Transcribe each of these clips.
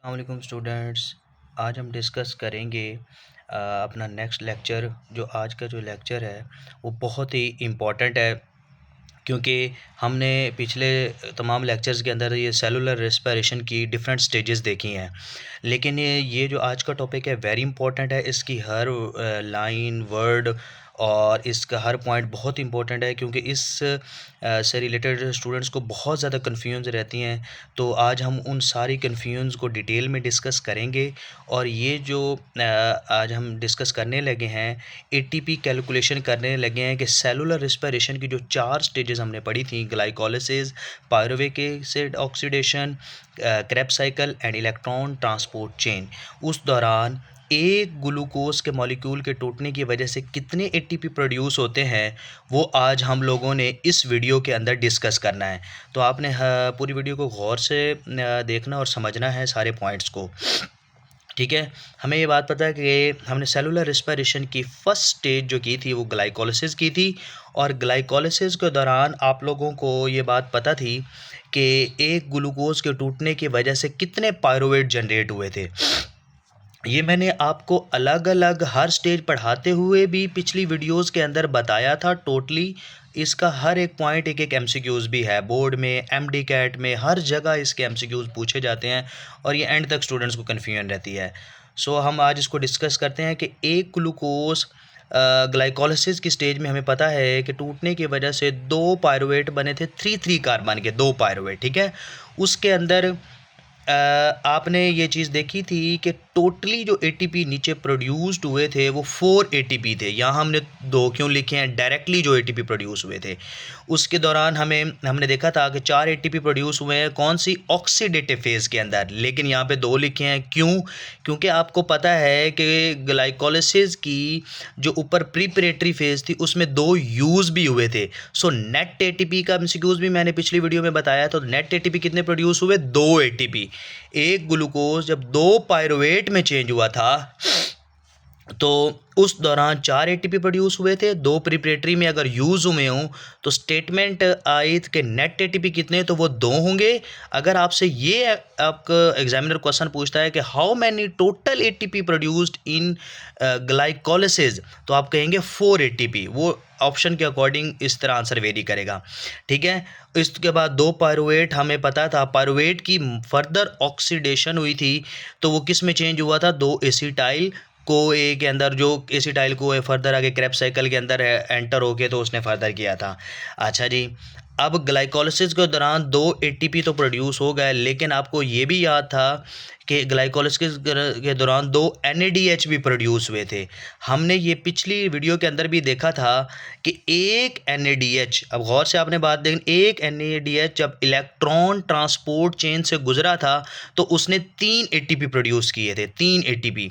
अस्सलाम स्टूडेंट्स। आज हम डिस्कस करेंगे अपना नेक्स्ट लेक्चर। जो आज का जो लेक्चर है वो बहुत ही इम्पोर्टेंट है, क्योंकि हमने पिछले तमाम लेक्चर्स के अंदर ये सेलुलर रेस्पिरेशन की डिफरेंट स्टेजेस देखी हैं। लेकिन ये जो आज का टॉपिक है वेरी इंपॉर्टेंट है। इसकी हर लाइन वर्ड और इसका हर पॉइंट बहुत इंपॉर्टेंट है, क्योंकि इस से रिलेटेड स्टूडेंट्स को बहुत ज़्यादा कन्फ्यूजन रहती हैं। तो आज हम उन सारी कन्फ्यूजन को डिटेल में डिस्कस करेंगे। और ये जो आज हम डिस्कस करने लगे हैं, एटीपी कैलकुलेशन करने लगे हैं कि सेलुलर रेस्पिरेशन की जो 4 स्टेजेस हमने पढ़ी थी, glycolysis, pyruvate acid oxidation, Krebs cycle and electron transport chain. उस दौरान एक ग्लूकोज के मॉलिक्यूल के टूटने की वजह से कितने एटीपी प्रोड्यूस होते हैं, वो आज हम लोगों ने इस वीडियो के अंदर डिस्कस करना है। तो आपने पूरी वीडियो को गौर से देखना और समझना है सारे पॉइंट्स को। ठीक है। हमें ये बात पता है कि हमने सेलुलर रेस्पिरेशन की फ़र्स्ट स्टेज जो की थी वो ग्लाइकोलिसिस की थी। और ग्लाइकोलिसिस के दौरान आप लोगों को ये बात पता थी कि एक ग्लूकोज के टूटने की वजह से कितने पायरुवेट जनरेट हुए थे। ये मैंने आपको अलग अलग हर स्टेज पढ़ाते हुए भी पिछली वीडियोस के अंदर बताया था टोटली। इसका हर एक पॉइंट एक एक एमसीक्यूज़ भी है, बोर्ड में, एमडी कैट में, हर जगह इसके एमसीक्यूज़ पूछे जाते हैं और ये एंड तक स्टूडेंट्स को कन्फ्यूजन रहती है। सो हम आज इसको डिस्कस करते हैं कि एक ग्लूकोज ग्लाइकोलिसिस की स्टेज में हमें पता है कि टूटने की वजह से 2 पायरुवेट बने थे, 3 कार्बन के 2 पायरुवेट। ठीक है। उसके अंदर आपने ये चीज़ देखी थी कि टोटली जो एटीपी नीचे प्रोड्यूस्ड हुए थे वो 4 एटीपी थे। यहाँ हमने 2 क्यों लिखे हैं? डायरेक्टली जो एटीपी प्रोड्यूस हुए थे उसके दौरान हमने देखा था कि 4 एटीपी प्रोड्यूस हुए हैं कौन सी? ऑक्सीडेटिव फेज़ के अंदर। लेकिन यहाँ पे 2 लिखे हैं, क्यों? क्योंकि आपको पता है कि ग्लाइकोलिसिस की जो ऊपर प्रीपरेटरी फेज़ थी उसमें 2 यूज़ भी हुए थे। सो नेट एटीपी का एमसीक्यूज़ भी मैंने पिछली वीडियो में बताया। तो नेट एटीपी कितने प्रोड्यूस हुए? 2 एटीपी। एक ग्लूकोज जब 2 पायरुवेट में चेंज हुआ था तो उस दौरान 4 एटीपी प्रोड्यूस हुए थे, 2 प्रिपरेटरी में अगर यूज़ हुए हों तो स्टेटमेंट आई कि नेट एटीपी कितने, तो वो 2 होंगे। अगर आपसे ये आपका एग्जामिनर क्वेश्चन पूछता है कि how many total ATP produced in glycolysis, तो आप कहेंगे 4 एटीपी। वो ऑप्शन के अकॉर्डिंग इस तरह आंसर वेरी करेगा। ठीक है। इसके बाद 2 पायरुवेट हमें पता था, पायरुवेट की फर्दर ऑक्सीडेशन हुई थी तो वो किस में चेंज हुआ था? 2 एसिटाइल को ए के अंदर, जो एसिटाइल को ए फर्दर आगे क्रेब्स साइकिल के अंदर एंटर होके तो उसने फर्दर किया था। अच्छा जी, अब ग्लाइकोलिसिस के दौरान 2 एटीपी तो प्रोड्यूस हो गए, लेकिन आपको ये भी याद था कि ग्लाइकोलिसिस के दौरान 2 एनएडीएच भी प्रोड्यूस हुए थे। हमने ये पिछली वीडियो के अंदर भी देखा था कि एक एनएडीएच, अब गौर से आपने बात देखी, एक एनएडीएच जब इलेक्ट्रॉन ट्रांसपोर्ट चेन से गुजरा था तो उसने 3 एटीपी प्रोड्यूस किए थे, 3 एटीपी।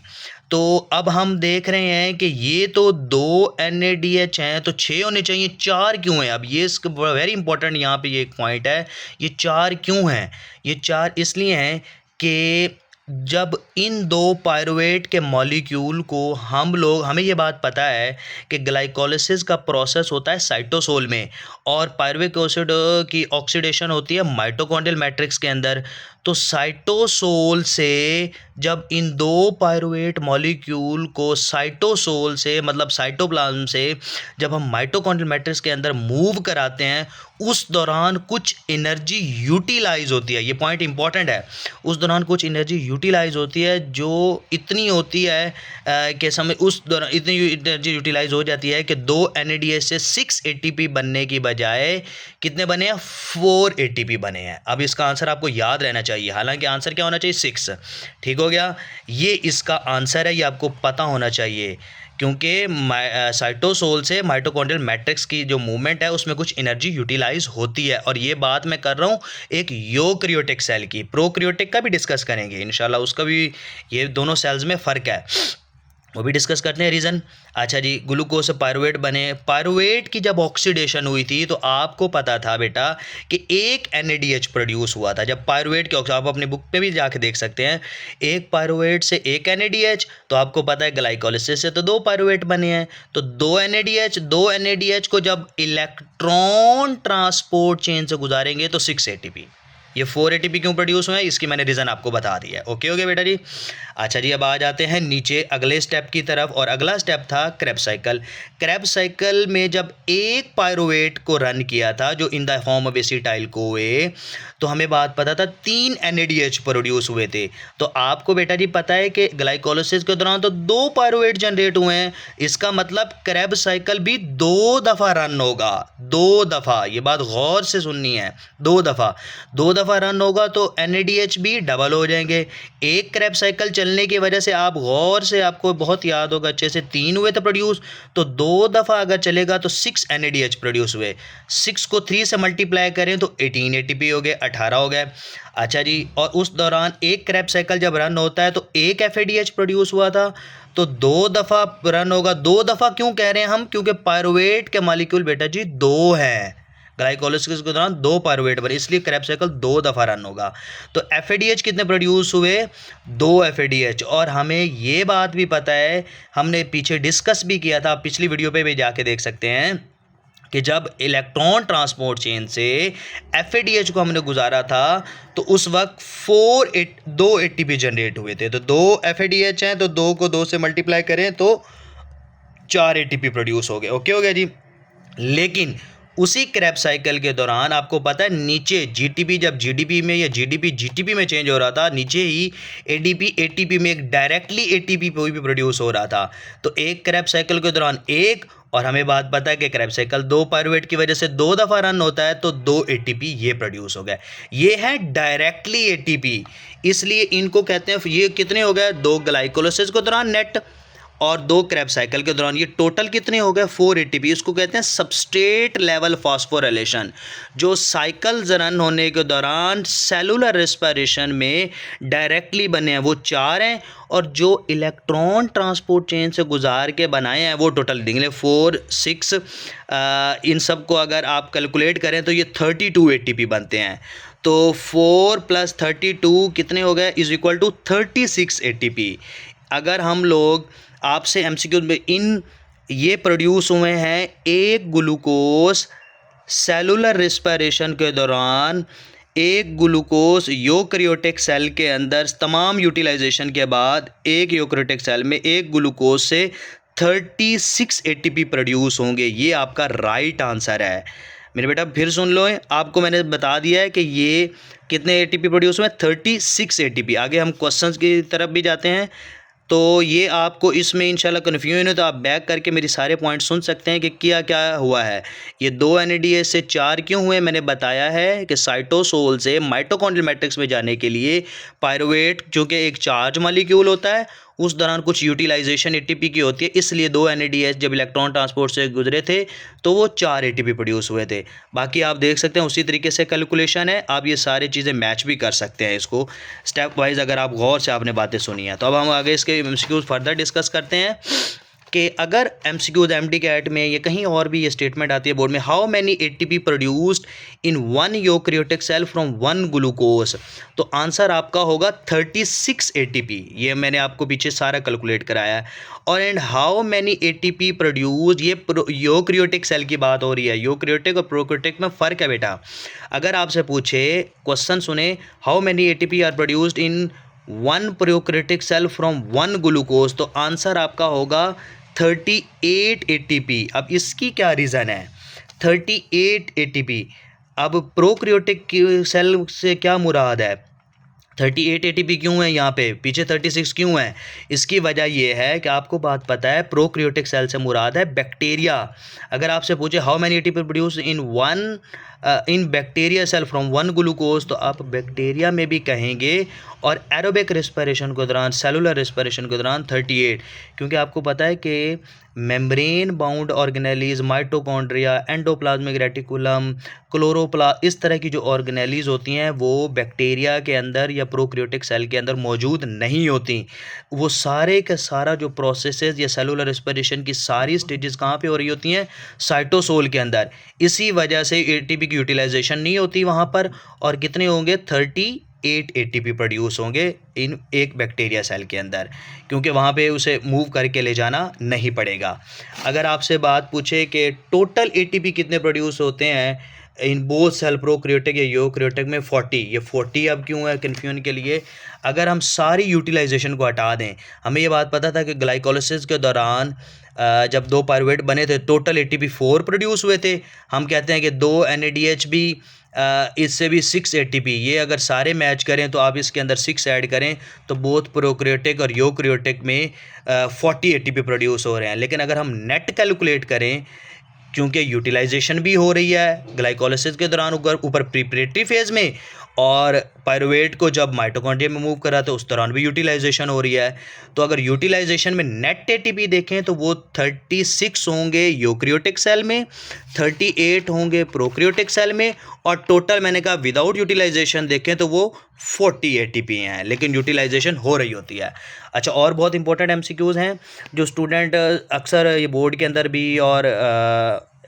तो अब हम देख रहे हैं कि ये तो 2 एनएडीएच हैं तो 6 होने चाहिए, 4 क्यों हैं? अब ये इसका वेरी इंपॉर्टेंट यहाँ पे ये एक पॉइंट है, ये 4 क्यों हैं? ये 4 इसलिए हैं कि जब इन 2 पायरुवेट के मॉलिक्यूल को हमें ये बात पता है कि ग्लाइकोलिसिस का प्रोसेस होता है साइटोसोल में और पायरुविक एसिड की ऑक्सीडेशन होती है माइटोकॉन्ड्रियल मैट्रिक्स के अंदर। तो साइटोसोल से जब इन 2 पायरुवेट मॉलिक्यूल को साइटोसोल से, मतलब साइटोप्लाज्म से, जब हम माइटोकॉन्ड्रियल मैट्रिक्स के अंदर मूव कराते हैं उस दौरान कुछ एनर्जी यूटिलाइज होती है। ये पॉइंट इंपॉर्टेंट है। उस दौरान कुछ एनर्जी यूटिलाइज होती है जो इतनी होती है कि समय उस दौरान इतनी एनर्जी यूटिलाइज हो जाती है कि 2 एनएडीएच से 6 एटीपी बनने की बजाय कितने बने हैं? 4 एटीपी बने हैं। अब इसका आंसर आपको याद रहना चाहिए, हालांकि आंसर क्या होना चाहिए? 6। ठीक हो गया। ये इसका आंसर है, ये आपको पता होना चाहिए, क्योंकि साइटोसोल से माइटोकॉन्ड्रियल मैट्रिक्स की जो मूवमेंट है उसमें कुछ एनर्जी यूटिलाइज होती है। और ये बात मैं कर रहा हूँ एक यूकैरियोटिक सेल की। प्रोकैरियोटिक का भी डिस्कस करेंगे इंशाल्लाह, उसका भी, ये दोनों सेल्स में फ़र्क है, वो भी डिस्कस करते हैं रीज़न। अच्छा जी, ग्लूकोज से पायरुवेट बने। पायरुवेट की जब ऑक्सीडेशन हुई थी तो आपको पता था बेटा कि एक एनएडीएच प्रोड्यूस हुआ था। जब पायरुवेट की, आप अपनी बुक पे भी जाके देख सकते हैं, एक पायरुवेट से एक एनएडीएच, तो आपको पता है ग्लाइकोलिसिस से तो 2 पायरुवेट बने हैं। तो 2 एनएडीएच को जब इलेक्ट्रॉन ट्रांसपोर्ट चेन से गुजारेंगे तो 6 एटीपी। ये 4 एटीपी क्यों प्रोड्यूस हुए हैं, इसकी मैंने रीज़न आपको बता दिया है। ओके हो गया बेटा जी। अच्छा जी, अब आ जाते हैं नीचे अगले स्टेप की तरफ, और अगला स्टेप था क्रेब्स साइकिल। क्रेब्स साइकिल में जब एक पायरुवेट को रन किया था जो in the form of acetyl CoA, तो हमें बात पता था 3 NADH प्रोड्यूस हुए थे। तो आपको बेटा जी पता है कि ग्लाइकोलिसिस के दौरान तो 2 पायरुवेट जनरेट हुए हैं, इसका मतलब क्रेब्स साइकिल भी 2 दफ़ा रन होगा, 2 दफ़ा, ये बात गौर से सुननी है, 2 दफ़ा रन होगा तो NADH भी डबल हो जाएंगे। एक क्रेब्स साइकिल चलने की वजह से आप गौर से, आपको बहुत याद होगा अच्छे से, 3 हुए थे प्रोड्यूस, तो 2 दफ़ा अगर चलेगा तो 6 NADH प्रोड्यूस हुए। 6 को 3 से मल्टीप्लाई करें तो 18 ATP हो गए, 18 हो गए। अच्छा जी, और उस दौरान एक क्रेब्स साइकिल जब रन होता है तो एक FADH प्रोड्यूस हुआ था, तो 2 दफ़ा रन होगा। 2 दफ़ा क्यों कह रहे हैं हम, क्योंकि पायरुवेट के मॉलिक्यूल बेटा जी 2 हैं, ग्लाइकोलिसिस के दौरान 2 पायरुवेट बने, इसलिए क्रेब्स साइकिल 2 दफ़ा रन होगा। तो FADH कितने प्रोड्यूस हुए, 2 FADH। और हमें ये बात भी पता है, हमने पीछे डिस्कस भी किया था, पिछली वीडियो पे भी जाके देख सकते हैं, कि जब इलेक्ट्रॉन ट्रांसपोर्ट चेन से FADH को हमने गुजारा था तो उस वक्त 2 ATP जनरेट हुए थे। तो 2 FADH हैं, तो 2 को 2 से मल्टीप्लाई करें तो 4 ATP प्रोड्यूस हो गए। ओके हो गया जी। लेकिन उसी क्रेब्स साइकिल के दौरान आपको पता है नीचे GTP जब GDP में या GDP GTP में चेंज हो रहा था, नीचे ही ADP ATP में एक डायरेक्टली ATP भी प्रोड्यूस हो रहा था। तो एक क्रेब्स साइकिल के दौरान एक, और हमें बात पता है कि क्रेब्स साइकिल 2 पायरुवेट की वजह से 2 दफ़ा रन होता है, तो 2 ATP ये प्रोड्यूस हो गए। ये है डायरेक्टली ATP, इसलिए इनको कहते हैं, ये कितने हो गए, 2 ग्लाइकोलिसिस के दौरान नेट और 2 क्रेब्स साइकिल के दौरान, ये टोटल कितने हो गए, 4 ATP। इसको कहते हैं सबस्ट्रेट लेवल फॉस्फोराइलेशन, जो साइकिल्स रन होने के दौरान सेलुलर रेस्पिरेशन में डायरेक्टली बने हैं वो 4 हैं, और जो इलेक्ट्रॉन ट्रांसपोर्ट चेन से गुजार के बनाए हैं वो टोटल निकले 4, 6। इन सब को अगर आप कैलकुलेट करें तो ये 32 ATP बनते हैं। तो 4 + 32 कितने हो गए, इज इक्वल टू 36 ATP। अगर हम लोग आपसे MCQ में ये प्रोड्यूस हुए हैं एक ग्लूकोज सेलुलर रेस्पिरेशन के दौरान, एक ग्लूकोज यूकैरियोटिक सेल के अंदर तमाम यूटिलाइजेशन के बाद एक यूकैरियोटिक सेल में एक ग्लूकोज से 36 ATP प्रोड्यूस होंगे। ये आपका राइट आंसर है मेरे बेटा। फिर सुन लो, आपको मैंने बता दिया है कि ये कितने ATP प्रोड्यूस हुए, 36 ATP। आगे हम क्वेश्चंस की तरफ भी जाते हैं, तो ये आपको इसमें इंशाल्लाह कन्फ्यूजन है तो आप बैक करके मेरे सारे पॉइंट सुन सकते हैं कि क्या क्या हुआ है। ये 2 NADH से 4 क्यों हुए, मैंने बताया है कि साइटोसोल से माइटोकॉन्ड्रियल मैट्रिक्स में जाने के लिए पायरुवेट, चूँकि एक चार्ज मॉलिक्यूल होता है, उस दौरान कुछ यूटिलाइजेशन ATP की होती है, इसलिए 2 NADH जब इलेक्ट्रॉन ट्रांसपोर्ट से गुजरे थे तो वो 4 ATP प्रोड्यूस हुए थे। बाकी आप देख सकते हैं उसी तरीके से कैलकुलेशन है, आप ये सारी चीज़ें मैच भी कर सकते हैं इसको स्टेप वाइज, अगर आप गौर से आपने बातें सुनी हैं। तो अब हम आगे इसके MCQs फर्दर डिस्कस करते हैं कि अगर MCQs MD कैट में ये कहीं और भी ये स्टेटमेंट आती है बोर्ड में, how many ATP produced in 1 eukaryotic cell from 1 glucose, तो आंसर आपका होगा 36 ATP। ये मैंने आपको पीछे सारा कैलकुलेट कराया है। और and how many ATP produced, ये यूकैरियोटिक सेल की बात हो रही है, यूकैरियोटिक और प्रोकैरियोटिक में फ़र्क है बेटा। अगर आपसे पूछे, क्वेश्चन सुने, how many ATP are produced in 1 prokaryotic cell from 1 glucose, तो आंसर आपका होगा 38 ATP। अब इसकी क्या रीज़न है, 38 ATP। अब प्रोकैरियोटिक सेल से क्या मुराद है, 38 ATP क्यों है, यहाँ पे पीछे 36 क्यों है, इसकी वजह ये है कि आपको बात पता है प्रोकैरियोटिक सेल से मुराद है बैक्टीरिया। अगर आपसे पूछे how many ATP produce in bacteria cell from 1 glucose, तो आप बैक्टीरिया में भी कहेंगे, और एरोबिक रेस्पिरेशन के दौरान, सेलुलर रेस्पिरेशन के दौरान 38, क्योंकि आपको पता है कि membrane bound organelles, mitochondria, endoplasmic reticulum, chloroplast, इस तरह की जो ऑर्गेनेलीज होती हैं वो बैक्टीरिया के अंदर या प्रोकैरियोटिक सेल के अंदर मौजूद नहीं होती। वो सारे का सारा जो प्रोसेसेस या सेलुलर रेस्पिरेशन की सारी स्टेजेस कहाँ पे हो रही होती हैं, साइटोसोल के अंदर। इसी वजह से ATP की यूटिलाइजेशन नहीं होती वहाँ पर, और कितने होंगे, 38 ATP प्रोड्यूस होंगे इन एक बैक्टीरिया सेल के अंदर, क्योंकि वहाँ पे उसे मूव करके ले जाना नहीं पड़ेगा। अगर आपसे बात पूछे कि टोटल ATP कितने प्रोड्यूस होते हैं इन बोथ सेल प्रोकैरियोटिक या यूकैरियोटिक में 40, ये 40 अब क्यों है कन्फ्यूजन के लिए? अगर हम सारी यूटिलाइजेशन को हटा दें, हमें ये बात पता था कि ग्लाइकोलिसिस के दौरान जब दो पायरुवेट बने थे टोटल ATP 4 प्रोड्यूस हुए थे। हम कहते हैं कि 2 NADH भी इससे भी 6 ATP, ये अगर सारे मैच करें तो आप इसके अंदर 6 ऐड करें तो बोथ प्रोकैरियोटिक और यूकैरियोटिक में 40 ATP प्रोड्यूस हो रहे हैं। लेकिन अगर हम नेट कैलकुलेट करें, क्योंकि यूटिलाइजेशन भी हो रही है ग्लाइकोलिसिस के दौरान ऊपर प्रिपरेटरी फेज़ में, और पायरुवेट को जब माइटोकॉन्ड्रिया में मूव करा तो उस दौरान भी यूटिलाइजेशन हो रही है। तो अगर यूटिलाइजेशन में नेट ATP देखें तो वो 36 होंगे यूकैरियोटिक सेल में, 38 होंगे प्रोकैरियोटिक सेल में, और टोटल मैंने कहा विदाउट यूटिलाइजेशन देखें तो वो 40 ATP हैं, लेकिन यूटिलाइजेशन हो रही होती है। अच्छा, और बहुत इंपॉर्टेंट MCQs हैं जो स्टूडेंट अक्सर ये बोर्ड के अंदर भी और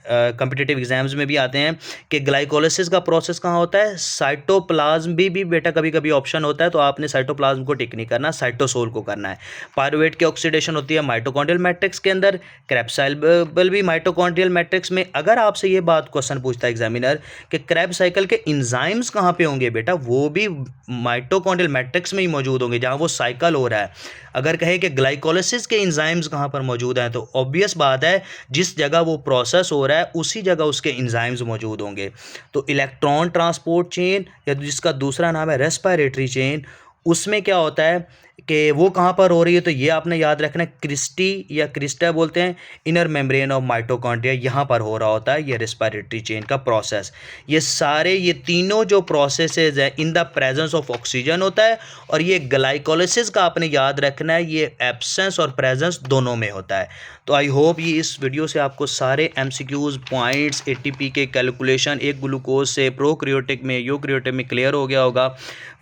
कम्पिटिटिव एग्जाम्स में भी आते हैं कि ग्लाइकोलिसिस का प्रोसेस कहाँ होता है? साइटोप्लाज्म भी बेटा कभी कभी ऑप्शन होता है, तो आपने साइटोप्लाज्म को टिक नहीं करना, साइटोसोल को करना है। पायरुवेट की ऑक्सीडेशन होती है माइटोकॉन्ड्रियल मैट्रिक्स के अंदर, क्रेब्स साइकिल भी माइटोकॉन्ड्रियल मैट्रिक्स में। अगर आपसे ये बात क्वेश्चन पूछता है एग्जामिनर कि क्रेब्स साइकिल के इंजाइम्स कहाँ पे होंगे बेटा, वो भी माइटोकॉन्ड्रियल मैट्रिक्स में ही मौजूद होंगे जहाँ वो साइकिल हो रहा है। अगर कहे कि ग्लाइकोलिसिस के इंजाइम्स कहाँ पर मौजूद हैं, तो ऑब्वियस बात है जिस जगह वो प्रोसेस हो रहा है उसी जगह उसके इंजाइम्स मौजूद होंगे। तो इलेक्ट्रॉन ट्रांसपोर्ट चेन, या जिसका दूसरा नाम है रेस्पिरेटरी चेन, उसमें क्या होता है कि वो कहाँ पर हो रही है? तो ये आपने याद रखना है, क्रिस्टी या क्रिस्टा बोलते हैं, इनर मेम्ब्रेन ऑफ माइटोकॉन्ड्रिया, यहाँ पर हो रहा होता है ये रेस्पिरेटरी चेन का प्रोसेस। ये तीनों जो प्रोसेसेस है in the presence of oxygen होता है, और ये ग्लाइकोलिसिस का आपने याद रखना है ये एब्सेंस और प्रेजेंस दोनों में होता है। तो आई होप ये इस वीडियो से आपको सारे MCQs पॉइंट्स ATP के कैलकुलेशन एक ग्लूकोज से प्रोकैरियोटिक में यूकैरियोटिक में क्लियर हो गया होगा।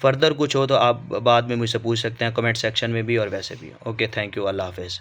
फर्दर कुछ हो तो आप बाद में मुझसे पूछ सकते हैं कमेंट सेक्शन में भी और वैसे भी। ओके, थैंक यू, अल्लाह हाफिज़।